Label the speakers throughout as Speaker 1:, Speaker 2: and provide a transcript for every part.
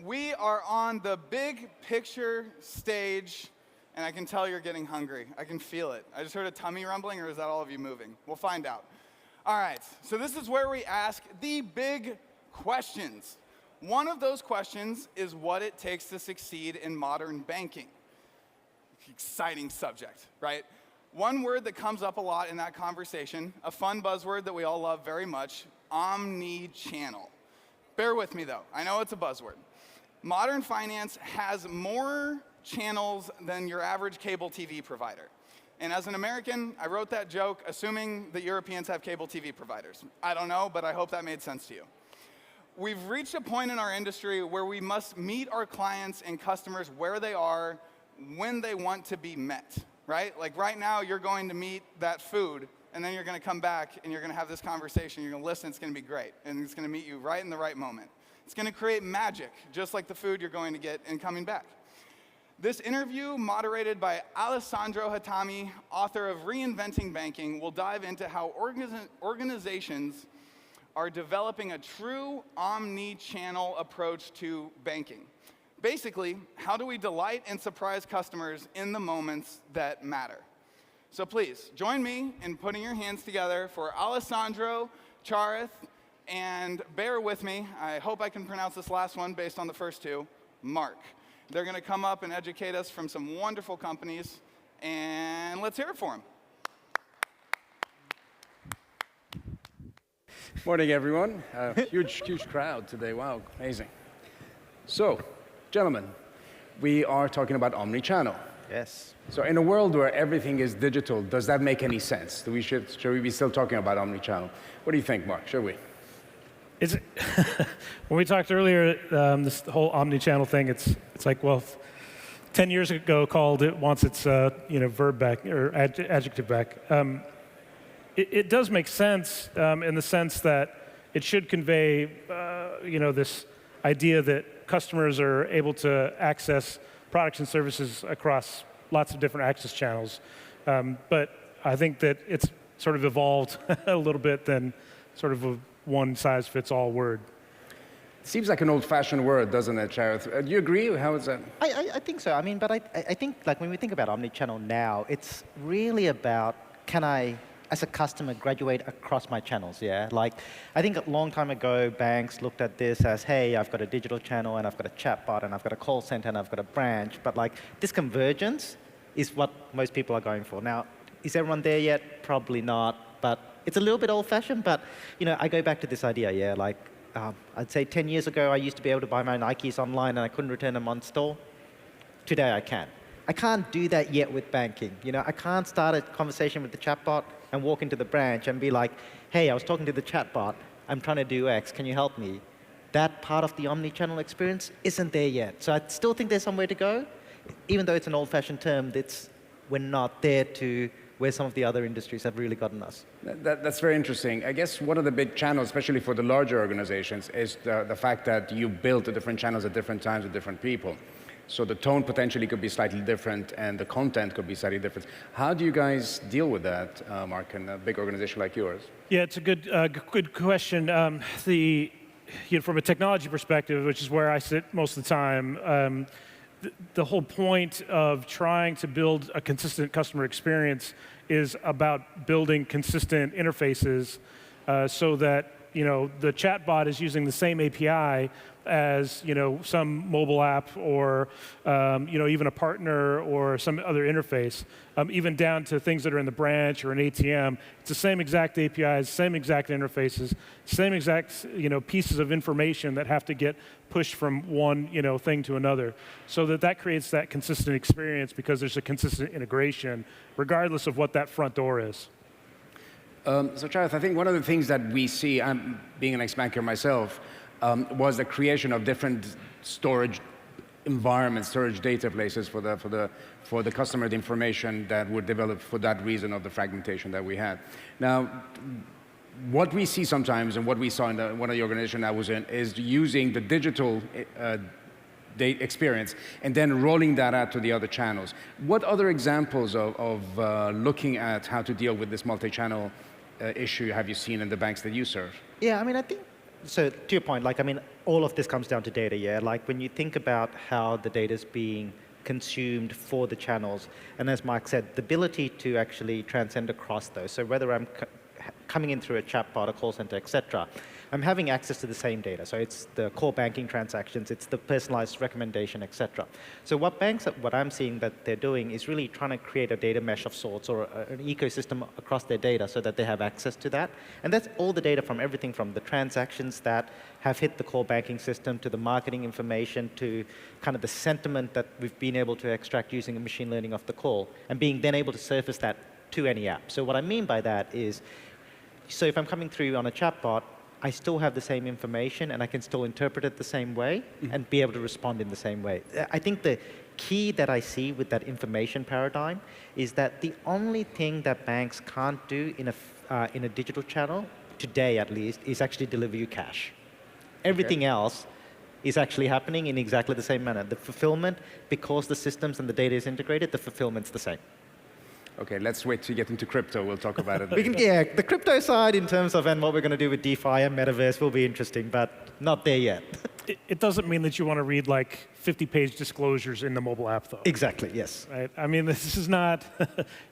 Speaker 1: We are on the big picture stage, and I can tell you're getting hungry. I can feel it. I just heard a tummy rumbling, or is that all of you moving? We'll find out. All right, so this is where we ask the big questions. One of those questions is what it takes to succeed in modern banking. Exciting subject, right? One word that comes up a lot in that conversation, a fun buzzword that we all love very much, omni-channel. Bear with me though, I know it's a buzzword. Modern finance has more channels than your average cable TV provider. And as an American, I wrote that joke assuming that Europeans have cable TV providers. I don't know, but I hope that made sense to you. We've reached a point in our industry where we must meet our clients and customers where they are when they want to be met, right? Like right now, you're going to meet that food, and then you're going to come back and you're going to have this conversation. You're going to listen. It's going to be great, and it's going to meet you right in the right moment. It's going to create magic, just like the food you're going to get and coming back. This interview, moderated by Alessandro Hatami, author of Reinventing Banking, will dive into how organizations are developing a true omni-channel approach to banking. Basically, how do we delight and surprise customers in the moments that matter? So please, join me in putting your hands together for Alessandro, Charith, and bear with me, I hope I can pronounce this last one based on the first two, Marc. They're going to come up and educate us from some wonderful companies, and let's hear it for them.
Speaker 2: Morning, everyone. Huge crowd today. Wow, amazing. So, gentlemen, we are talking about omni-channel.
Speaker 3: Yes.
Speaker 2: So in a world where everything is digital, does that make any sense? Should we be still talking about omni-channel? What do you think, Marc? Should we?
Speaker 4: When we talked earlier, this whole omni-channel thing, it's like, well, 10 years ago called, it wants its verb back, or adjective back. It does make sense in the sense that it should convey this idea that customers are able to access products and services across lots of different access channels. But I think that it's sort of evolved a little bit than sort of a one-size-fits-all word.
Speaker 2: Seems like an old-fashioned word, doesn't it, Charith? Do you agree? How is that?
Speaker 3: I think so. I mean, but I think like when we think about omnichannel now, it's really about, can I, as a customer, graduate across my channels, yeah? Like, I think a long time ago, banks looked at this as, hey, I've got a digital channel, and I've got a chatbot, and I've got a call center, and I've got a branch. But like, this convergence is what most people are going for. Now, is everyone there yet? Probably not, but it's a little bit old-fashioned, but I go back to this idea, yeah, like I'd say 10 years ago, I used to be able to buy my Nikes online and I couldn't return them on store. Today, I can. I can't do that yet with banking. I can't start a conversation with the chatbot and walk into the branch and be like, hey, I was talking to the chatbot, I'm trying to do X, can you help me? That part of the omni-channel experience isn't there yet. So I still think there's somewhere to go. Even though it's an old-fashioned term, we're not there to where some of the other industries have really gotten us.
Speaker 2: That's very interesting. I guess one of the big channels, especially for the larger organizations, is the fact that you build the different channels at different times with different people. So the tone potentially could be slightly different, and the content could be slightly different. How do you guys deal with that, Marc, in a big organization like yours?
Speaker 4: Yeah, it's a good question. From a technology perspective, which is where I sit most of the time, the whole point of trying to build a consistent customer experience is about building consistent interfaces so that the chatbot is using the same API as some mobile app or even a partner or some other interface, even down to things that are in the branch or an ATM. It's the same exact APIs, same exact interfaces, same exact pieces of information that have to get pushed from one thing to another, so that creates that consistent experience because there's a consistent integration, regardless of what that front door is.
Speaker 2: So Charith, I think one of the things that we see, I'm being an ex-banker myself, was the creation of different storage environments, storage data places for the customer information that were developed for that reason of the fragmentation that we had. Now, what we see sometimes, and what we saw in one of the organizations I was in, is using the digital data experience and then rolling that out to the other channels. What other examples of looking at how to deal with this multi-channel issue have you seen in the banks that you serve?
Speaker 3: Yeah, I mean, I think So to your point, like, I mean, all of this comes down to data, yeah? Like, when you think about how the data is being consumed for the channels, and as Mark said, the ability to actually transcend across those. So whether I'm coming in through a chatbot, a call center, et cetera, I'm having access to the same data. So it's the core banking transactions, it's the personalized recommendation, et cetera. So what I'm seeing that they're doing is really trying to create a data mesh of sorts or an ecosystem across their data so that they have access to that. And that's all the data from everything from the transactions that have hit the core banking system to the marketing information to kind of the sentiment that we've been able to extract using a machine learning off the call and being then able to surface that to any app. So what I mean by that is, so if I'm coming through on a chatbot, I still have the same information and I can still interpret it the same way and be able to respond in the same way. I think the key that I see with that information paradigm is that the only thing that banks can't do in a digital channel, today at least, is actually deliver you cash. Everything else is actually happening in exactly the same manner. The fulfillment, because the systems and the data is integrated, the fulfillment's the same.
Speaker 2: Okay, let's wait to get into crypto. We'll talk about it later.
Speaker 3: We can, yeah, the crypto side in terms of and what we're going to do with DeFi and Metaverse will be interesting, but not there yet.
Speaker 4: It doesn't mean that you want to read like 50-page disclosures in the mobile app, though.
Speaker 3: Exactly, yes.
Speaker 4: Right? I mean, this is not,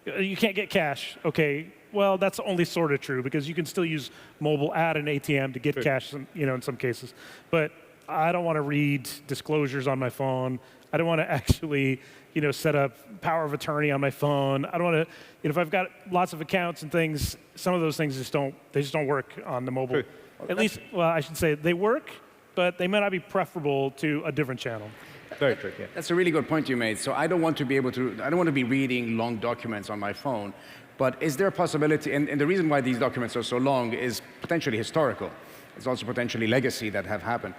Speaker 4: you can't get cash. Okay, well, that's only sort of true because you can still use mobile at an ATM to get cash, in some cases. But I don't want to read disclosures on my phone. I don't want to actually, set up power of attorney on my phone. I don't want to, if I've got lots of accounts and things, some of those things just don't work on the mobile. At least, well, I should say they work, but they may not be preferable to a different channel.
Speaker 3: Very true, yeah.
Speaker 2: That's a really good point you made. So I don't want to be reading long documents on my phone, but is there a possibility, and the reason why these documents are so long is potentially historical. It's also potentially legacy that have happened.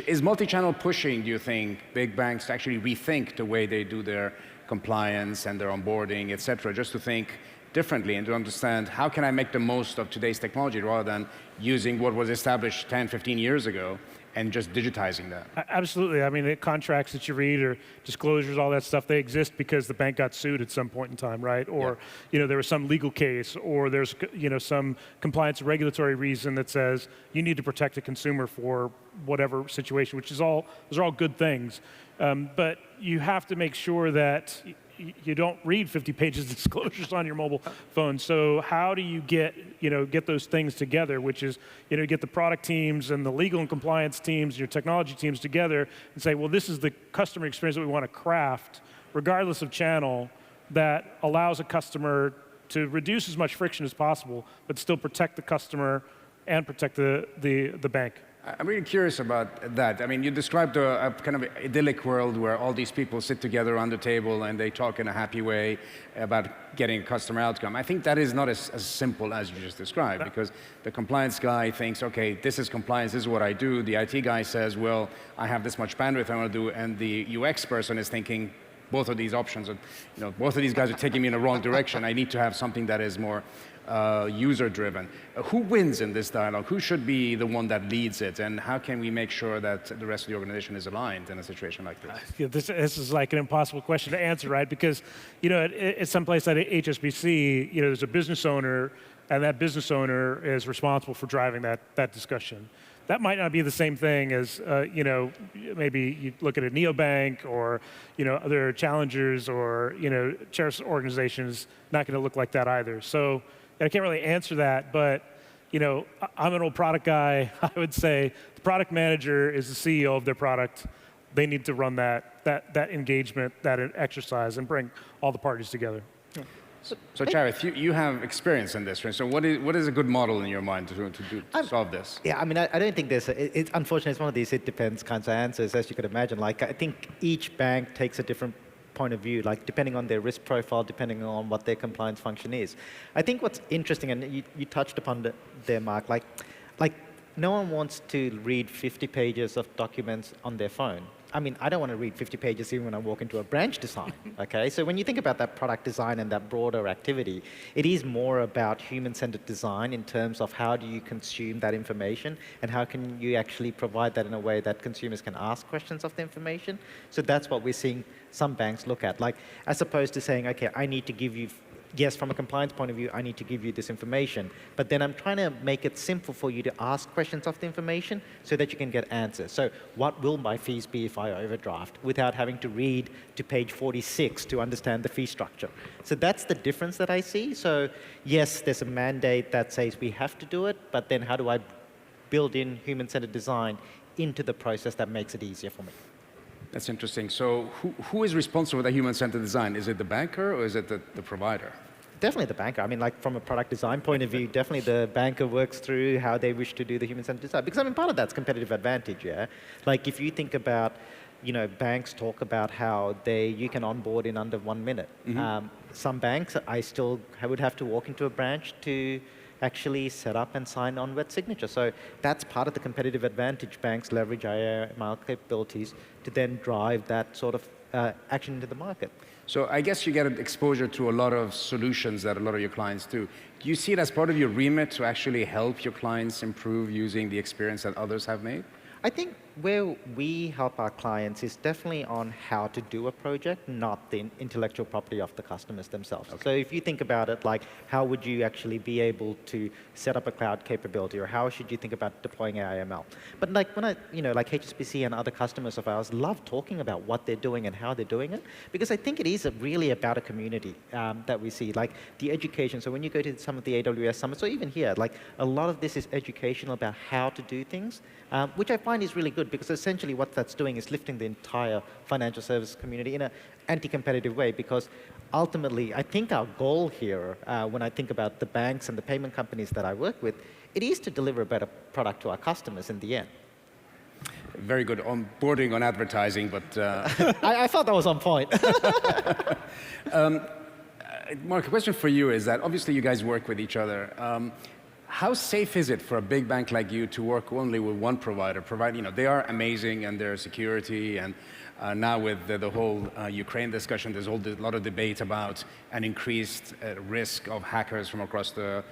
Speaker 2: Is multi-channel pushing, do you think, big banks to actually rethink the way they do their compliance and their onboarding, et cetera, just to think differently and to understand how can I make the most of today's technology rather than using what was established 10, 15 years ago and just digitizing that?
Speaker 4: Absolutely. I mean, the contracts that you read or disclosures, all that stuff, they exist because the bank got sued at some point in time, right? Or, there was some legal case, or there's, some compliance regulatory reason that says you need to protect the consumer for whatever situation, those are all good things. But you have to make sure that you don't read 50 pages of disclosures on your mobile phone. So how do you get those things together, which is, get the product teams and the legal and compliance teams, your technology teams together and say, well, this is the customer experience that we want to craft, regardless of channel, that allows a customer to reduce as much friction as possible, but still protect the customer and protect the bank.
Speaker 2: I'm really curious about that. I mean, you described a kind of idyllic world where all these people sit together on the table and they talk in a happy way about getting a customer outcome. I think that is not as simple as you just described, because the compliance guy thinks, okay, this is compliance, this is what I do. The IT guy says, well, I have this much bandwidth I want to do, and the UX person is thinking, both of these options, both of these guys are taking me in the wrong direction. I need to have something that is more user-driven. Who wins in this dialogue? Who should be the one that leads it? And how can we make sure that the rest of the organization is aligned in a situation like this?
Speaker 4: This is like an impossible question to answer, right? Because, at some place at HSBC, there's a business owner, and that business owner is responsible for driving that discussion. That might not be the same thing as, maybe you look at a neobank or, other challengers or, charity organizations, not going to look like that either. So I can't really answer that, but, I'm an old product guy. I would say the product manager is the CEO of their product. They need to run that engagement, that exercise, and bring all the parties together.
Speaker 2: So Charith, you have experience in this, right? So what is a good model in your mind to solve this?
Speaker 3: Yeah, I mean, I don't think there's it's unfortunately, it's one of these it depends kinds of answers, as you could imagine. Like, I think each bank takes a different point of view, like depending on their risk profile, depending on what their compliance function is. I think what's interesting, and you touched upon there, Mark, like no one wants to read 50 pages of documents on their phone. I mean, I don't want to read 50 pages even when I walk into a branch design, okay? So when you think about that product design and that broader activity, it is more about human-centered design in terms of how do you consume that information and how can you actually provide that in a way that consumers can ask questions of the information. So that's what we're seeing some banks look at. Like, as opposed to saying, okay, I need to give you yes, from a compliance point of view, I need to give you this information, but then I'm trying to make it simple for you to ask questions of the information so that you can get answers. So what will my fees be if I overdraft without having to read to page 46 to understand the fee structure? So that's the difference that I see. So yes, there's a mandate that says we have to do it, but then how do I build in human-centered design into the process that makes it easier for me?
Speaker 2: That's interesting. So who is responsible for the human-centered design? Is it the banker or is it the provider?
Speaker 3: Definitely the banker. I mean, like from a product design point of view, definitely the banker works through how they wish to do the human-centered design. Because I mean, part of that's competitive advantage, yeah? Like if you think about, you know, banks talk about how you can onboard in under 1 minute. Some banks, I still would have to walk into a branch to actually set up and sign on wet signature. So that's part of the competitive advantage. Banks leverage AML capabilities to then drive that sort of action into the market.
Speaker 2: So I guess you get exposure to a lot of solutions that a lot of your clients do. Do you see it as part of your remit to actually help your clients improve using the experience that others have made?
Speaker 3: I think where we help our clients is definitely on how to do a project, not the intellectual property of the customers themselves. Okay. So if you think about it, like how would you actually be able to set up a cloud capability, or how should you think about deploying AML? But like when like HSBC and other customers of ours love talking about what they're doing and how they're doing it, because I think it is really about a community that we see, like the education. So when you go to some of the AWS summits, or even here, like a lot of this is educational about how to do things, which I find is really good, because essentially what that's doing is lifting the entire financial services community in an anti-competitive way, because ultimately I think our goal here, when I think about the banks and the payment companies that I work with, it is to deliver a better product to our customers in the end.
Speaker 2: Very good on bordering on advertising, but...
Speaker 3: I thought that was on point.
Speaker 2: Marc, a question for you is that obviously you guys work with each other. How safe is it for a big bank like you to work only with one provider? They are amazing and their security, and now with the whole Ukraine discussion, there's a lot of debate about an increased risk of hackers from across the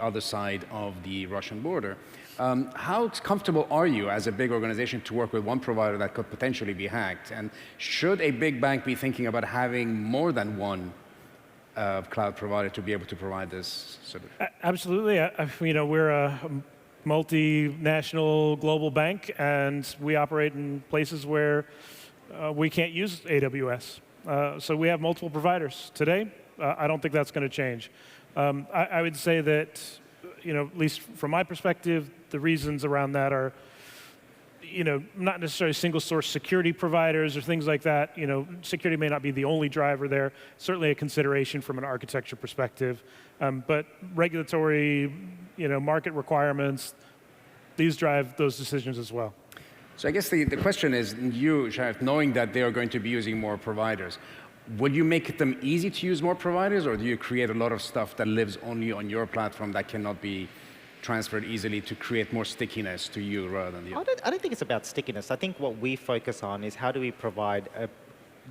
Speaker 2: other side of the Russian border. How comfortable are you as a big organization to work with one provider that could potentially be hacked? And should a big bank be thinking about having more than one cloud provider to be able to provide this sort of?
Speaker 4: Absolutely. We're a multinational global bank, and we operate in places where we can't use AWS. So we have multiple providers today. I don't think that's going to change. I would say that, at least from my perspective, the reasons around that are, not necessarily single source security providers or things like that. Security may not be the only driver there. Certainly a consideration from an architecture perspective. But regulatory, market requirements, these drive those decisions as well.
Speaker 2: So I guess the question is, you, Charith, knowing that they are going to be using more providers, will you make them easy to use more providers, or do you create a lot of stuff that lives only on your platform that cannot be transferred easily to create more stickiness to you rather than the other?
Speaker 3: I don't think it's about stickiness. I think what we focus on is how do we provide a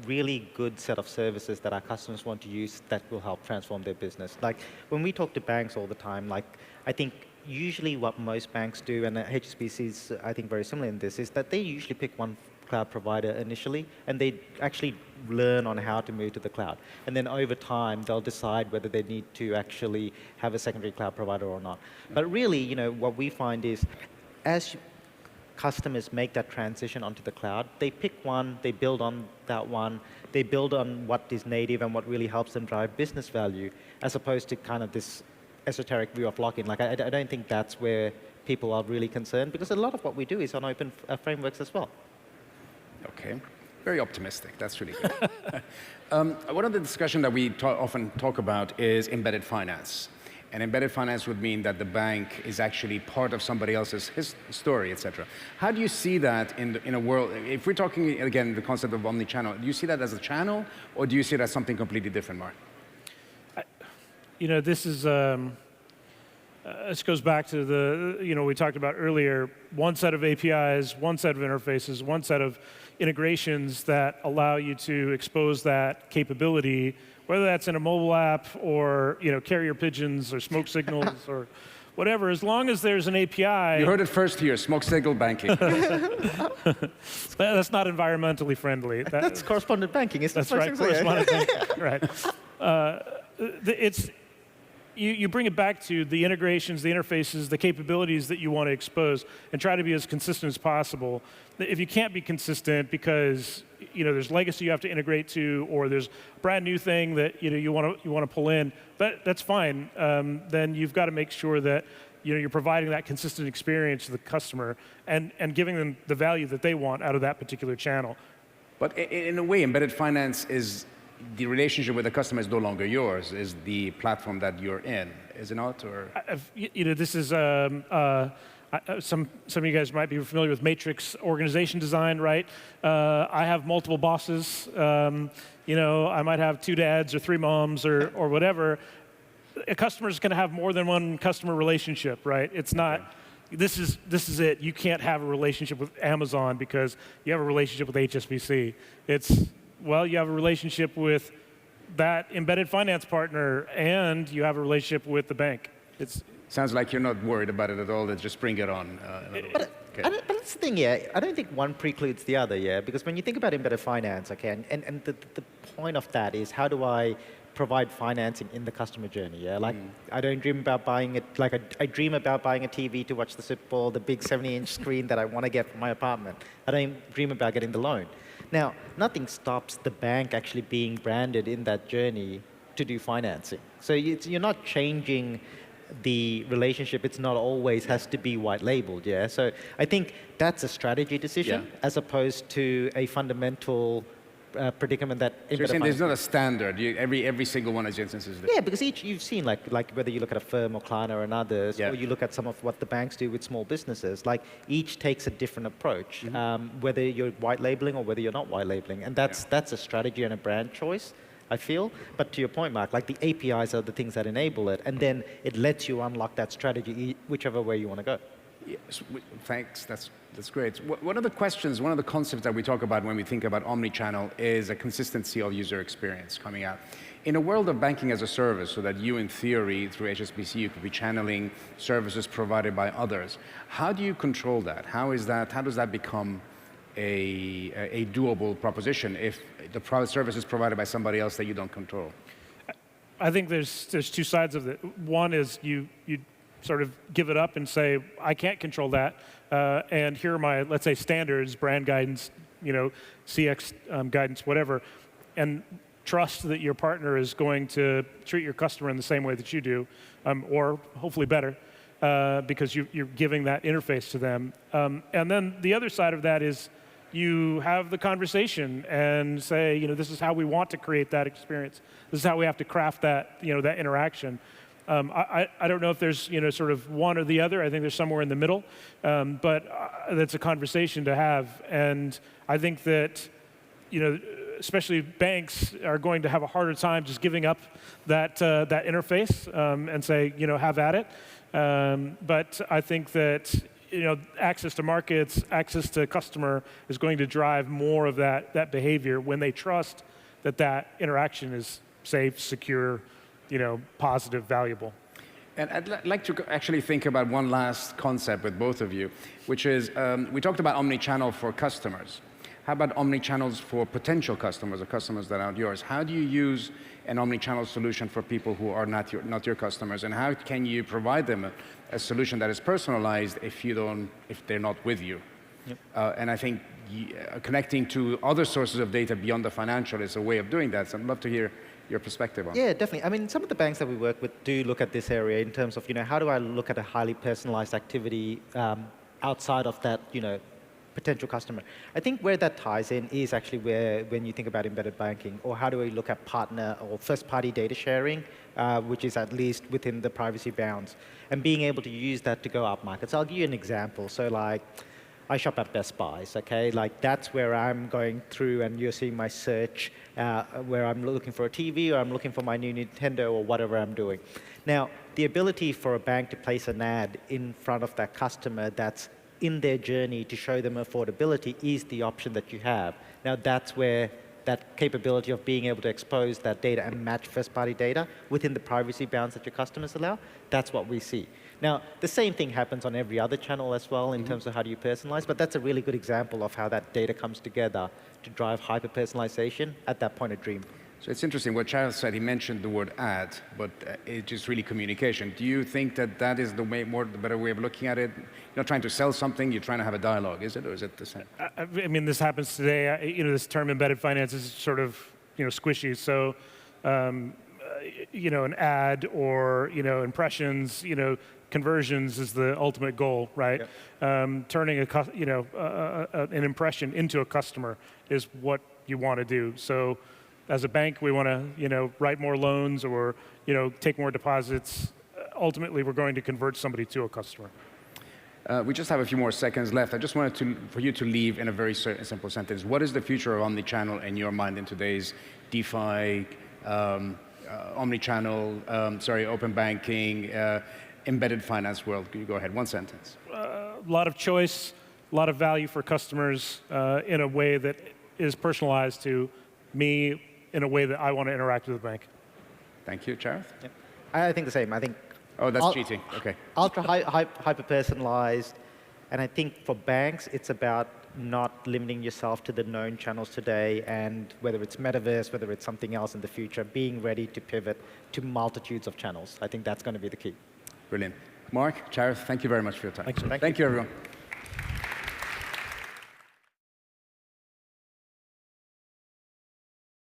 Speaker 3: really good set of services that our customers want to use that will help transform their business. Like when we talk to banks all the time, like I think usually what most banks do, and HSBC is I think very similar in this, is that they usually pick one cloud provider initially, and they actually learn on how to move to the cloud. And then over time, they'll decide whether they need to actually have a secondary cloud provider or not. But really, what we find is, as customers make that transition onto the cloud, they pick one, they build on that one, they build on what is native and what really helps them drive business value, as opposed to kind of this esoteric view of lock-in. Like, I don't think that's where people are really concerned, because a lot of what we do is on open frameworks as well.
Speaker 2: Okay, very optimistic. That's really good. One of the discussion that we often talk about is embedded finance. And embedded finance would mean that the bank is actually part of somebody else's story, et cetera. How do you see that in a world, if we're talking, again, the concept of omni-channel, do you see that as a channel, or do you see it as something completely different, Marc?
Speaker 4: This is, this goes back to the, we talked about earlier, one set of APIs, one set of interfaces, one set of integrations that allow you to expose that capability, whether that's in a mobile app or carrier pigeons or smoke signals or whatever. As long as there's an API.
Speaker 2: You heard it first here: smoke signal banking.
Speaker 4: That's not environmentally friendly.
Speaker 3: That's correspondent banking.
Speaker 4: That's right, correspondent banking. Right. You bring it back to the integrations, the interfaces, the capabilities that you want to expose, and try to be as consistent as possible. If you can't be consistent because there's legacy you have to integrate to, or there's a brand new thing that you want to pull in, that's fine. Then you've got to make sure that you're providing that consistent experience to the customer and giving them the value that they want out of that particular channel.
Speaker 2: But in a way, embedded finance is the relationship with the customer is no longer yours, is the platform that you're in, is it not? Or
Speaker 4: this is some of you guys might be familiar with matrix organization design, right? I have multiple bosses. I might have 2 dads or 3 moms or whatever. A customer is going to have more than one customer relationship, right? It's not. This is it. You can't have a relationship with Amazon because you have a relationship with HSBC. You have a relationship with that embedded finance partner, and you have a relationship with the bank.
Speaker 2: Sounds like you're not worried about it at all. Let's just bring it on.
Speaker 3: But that's the thing, yeah. I don't think one precludes the other, yeah. Because when you think about embedded finance, okay, and the point of that is how do I provide financing in the customer journey, yeah? Like, I don't dream about buying it, like I dream about buying a TV to watch the Super Bowl, the big 70-inch screen that I want to get for my apartment. I don't dream about getting the loan. Now, nothing stops the bank actually being branded in that journey to do financing. So you're not changing the relationship. It's not always has to be white labeled, yeah? So I think that's a strategy decision as opposed to a fundamental predicament that.
Speaker 2: So you're saying there's not a standard. Every single one of these instances.
Speaker 3: Yeah, because each you've seen like whether you look at a firm or Klarna and others, or you look at some of what the banks do with small businesses. Like each takes a different approach, whether you're white labeling or whether you're not white labeling, and that's a strategy and a brand choice, I feel. But to your point, Mark, like the APIs are the things that enable it, and then it lets you unlock that strategy whichever way you want to go.
Speaker 2: Yes, thanks. That's great. One of the questions, one of the concepts that we talk about when we think about omni-channel is a consistency of user experience coming out. In a world of banking as a service, so that you, in theory, through HSBC, you could be channeling services provided by others. How do you control that? How does that become a doable proposition if the service is provided by somebody else that you don't control?
Speaker 4: I think there's 2 sides of it. One is you sort of give it up and say, I can't control that, and here are my, let's say, standards, brand guidance, CX guidance, whatever, and trust that your partner is going to treat your customer in the same way that you do, or hopefully better, because you're giving that interface to them. And then the other side of that is you have the conversation and say, this is how we want to create that experience. This is how we have to craft that, that interaction. I don't know if there's sort of one or the other. I think there's somewhere in the middle, but that's a conversation to have. And I think that especially banks are going to have a harder time just giving up that interface and say have at it. But I think that access to markets, access to customer is going to drive more of that behavior when they trust that interaction is safe, secure, positive, valuable.
Speaker 2: And I'd like to actually think about one last concept with both of you, which is, we talked about omni-channel for customers. How about omni-channels for potential customers or customers that aren't yours? How do you use an omni-channel solution for people who are not your customers? And how can you provide them a solution that is personalized if they're not with you? Yep. And I think connecting to other sources of data beyond the financial is a way of doing that. So I'd love to hear your perspective on it.
Speaker 3: Yeah, definitely. I mean, some of the banks that we work with do look at this area in terms of, how do I look at a highly personalized activity outside of that, potential customer. I think where that ties in is actually where, when you think about embedded banking, or how do we look at partner or first-party data sharing, which is at least within the privacy bounds, and being able to use that to go up market. So I'll give you an example. So like, I shop at Best Buys, okay? Like that's where I'm going through and you're seeing my search where I'm looking for a TV or I'm looking for my new Nintendo or whatever I'm doing. Now, the ability for a bank to place an ad in front of that customer that's in their journey to show them affordability is the option that you have. Now, that's where that capability of being able to expose that data and match first-party data within the privacy bounds that your customers allow, that's what we see. Now, the same thing happens on every other channel as well in terms of how do you personalize, but that's a really good example of how that data comes together to drive hyper-personalization at that point of dream.
Speaker 2: So it's interesting what Charith said. He mentioned the word ad, but it's just really communication. Do you think that that is the better way of looking at it? You're not trying to sell something, you're trying to have a dialogue, is it, or is it the same?
Speaker 4: I mean, this happens today. This term embedded finance is sort of, squishy. So, an ad or, impressions, conversions is the ultimate goal, right? Yep. Turning an impression into a customer is what you want to do. So, as a bank, we want to, write more loans or, take more deposits. Ultimately, we're going to convert somebody to a customer.
Speaker 2: We just have a few more seconds left. I just wanted for you to leave in a very simple sentence. What is the future of omni-channel in your mind in today's DeFi, omni-channel, open banking, embedded finance world? You go ahead, one sentence.
Speaker 4: A lot of choice, a lot of value for customers in a way that is personalized to me in a way that I want to interact with the bank.
Speaker 2: Thank you, Charith.
Speaker 3: Yep. I think the same. I think.
Speaker 2: Oh, that's cheating. Okay.
Speaker 3: Ultra hyper-personalized, and I think for banks, it's about not limiting yourself to the known channels today, and whether it's metaverse, whether it's something else in the future, being ready to pivot to multitudes of channels. I think that's going to be the key.
Speaker 2: Brilliant. Marc, Charith, thank you very much for your time.
Speaker 3: Thank you.
Speaker 2: Thank you, everyone.